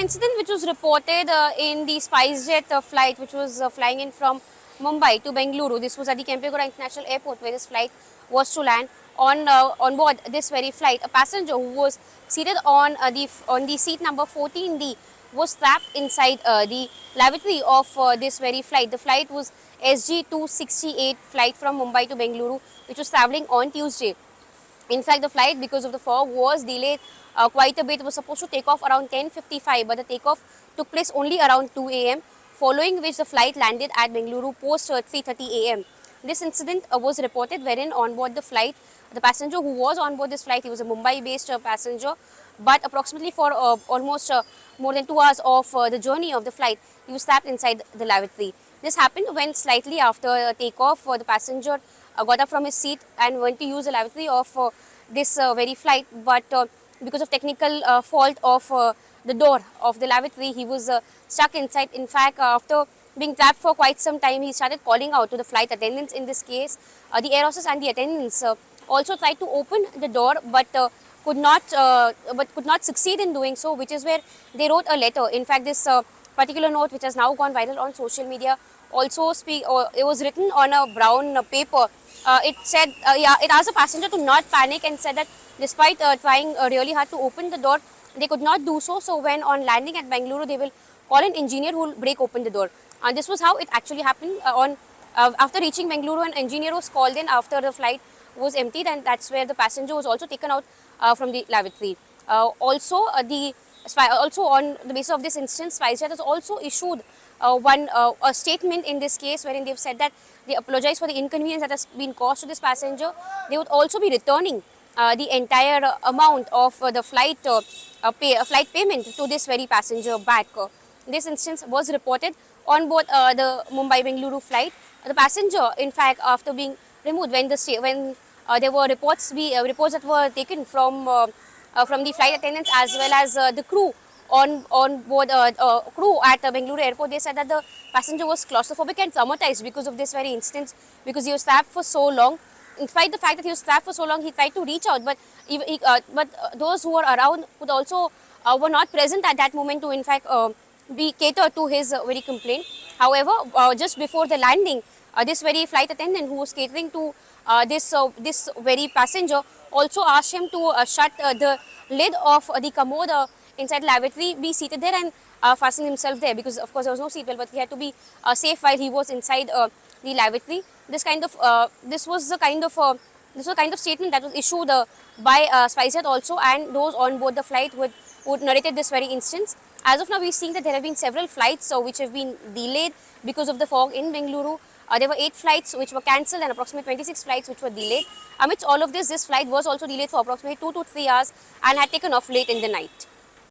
an incident which was reported in the SpiceJet flight which was flying in from Mumbai to Bengaluru. This was at the Kempegowda International Airport where this flight was to land. On board this very flight, a passenger who was seated on the seat number 14D was trapped inside the lavatory of this very flight. The flight was SG268 flight from Mumbai to Bengaluru, which was traveling on Tuesday. In fact, the flight, because of the fog, was delayed quite a bit. It was supposed to take off around 10:55, but the takeoff took place only around 2 a.m., following which the flight landed at Bengaluru post 3:30 a.m. This incident was reported wherein on board the flight, the passenger who was on board this flight, he was a Mumbai-based passenger, but approximately for almost more than 2 hours of the journey of the flight, he was trapped inside the lavatory. This happened when slightly after takeoff, the passenger got up from his seat and went to use the lavatory of this very flight, but because of technical fault of the door of the lavatory, he was stuck inside. In fact, after being trapped for quite some time, he started calling out to the flight attendants. In this case, the air hostess and the attendants also tried to open the door, but could not succeed in doing so, which is where they wrote a letter. In fact, this particular note, which has now gone viral on social media, also it was written on a brown paper. It said, it asked the passenger to not panic and said that despite trying really hard to open the door, they could not do so. So when on landing at Bengaluru, they will call an engineer who will break open the door. And this was how it actually happened. After reaching Bengaluru, an engineer was called in after the flight was emptied, and that's where the passenger was also taken out from the lavatory. Also on the basis of this instance, SpiceJet has also issued a statement in this case wherein they've said that they apologize for the inconvenience that has been caused to this passenger. They would also be returning the entire amount of the flight payment to this very passenger back. This instance was reported on board the Mumbai-Bengaluru flight. The passenger, in fact, after being removed, when there were reports that were taken from the flight attendants as well as the crew on board crew at Bengaluru airport, they said that the passenger was claustrophobic and traumatized because of this very instance, because he was trapped for so long. In spite the fact that he was trapped for so long, he tried to reach out, but those who were around would also were not present at that moment to in fact be catered to his very complaint. However, just before the landing, this very flight attendant who was catering to this very passenger also asked him to shut the lid of the commode inside lavatory, be seated there and fasten himself there, because of course there was no seatbelt, but he had to be safe while he was inside the lavatory. This was the kind of statement that was issued by SpiceJet also, and those on board the flight would narrated this very instance. As of now, we're seeing that there have been several flights which have been delayed because of the fog in Bengaluru. There were 8 flights which were cancelled and approximately 26 flights which were delayed. Amidst all of this flight was also delayed for approximately 2 to 3 hours and had taken off late in the night.